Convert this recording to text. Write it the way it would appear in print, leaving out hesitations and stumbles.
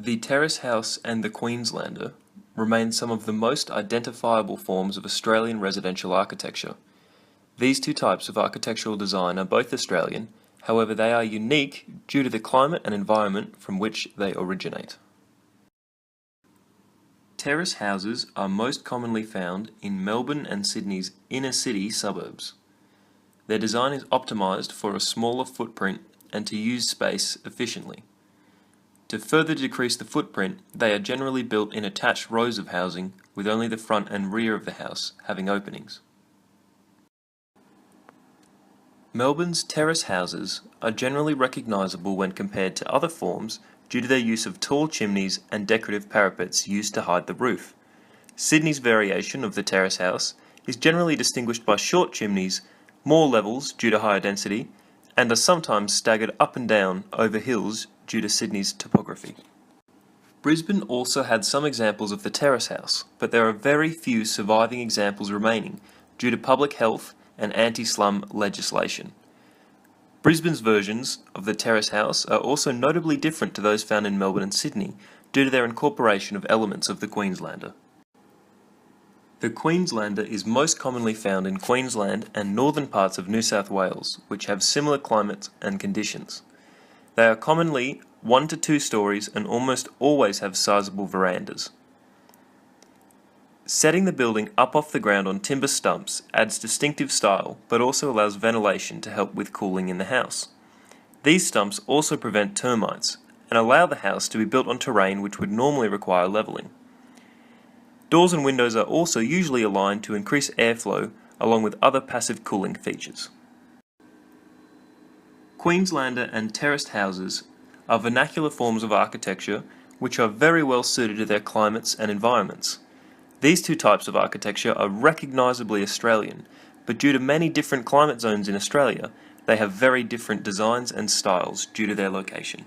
The terrace house and the Queenslander remain some of the most identifiable forms of Australian residential architecture. These two types of architectural design are both Australian, however they are unique due to the climate and environment from which they originate. Terrace houses are most commonly found in Melbourne and Sydney's inner city suburbs. Their design is optimised for a smaller footprint and to use space efficiently. To further decrease the footprint, they are generally built in attached rows of housing, with only the front and rear of the house having openings. Melbourne's terrace houses are generally recognisable when compared to other forms due to their use of tall chimneys and decorative parapets used to hide the roof. Sydney's variation of the terrace house is generally distinguished by short chimneys, more levels due to higher density, and are sometimes staggered up and down over hills due to Sydney's topography. Brisbane also had some examples of the terrace house, but there are very few surviving examples remaining due to public health and anti-slum legislation. Brisbane's versions of the terrace house are also notably different to those found in Melbourne and Sydney due to their incorporation of elements of the Queenslander. The Queenslander is most commonly found in Queensland and northern parts of New South Wales, which have similar climates and conditions. They are commonly 1 to 2 stories and almost always have sizable verandas. Setting the building up off the ground on timber stumps adds distinctive style, but also allows ventilation to help with cooling in the house. These stumps also prevent termites and allow the house to be built on terrain which would normally require levelling. Doors and windows are also usually aligned to increase airflow along with other passive cooling features. Queenslander and terraced houses are vernacular forms of architecture which are very well suited to their climates and environments. These two types of architecture are recognisably Australian, but due to many different climate zones in Australia, they have very different designs and styles due to their location.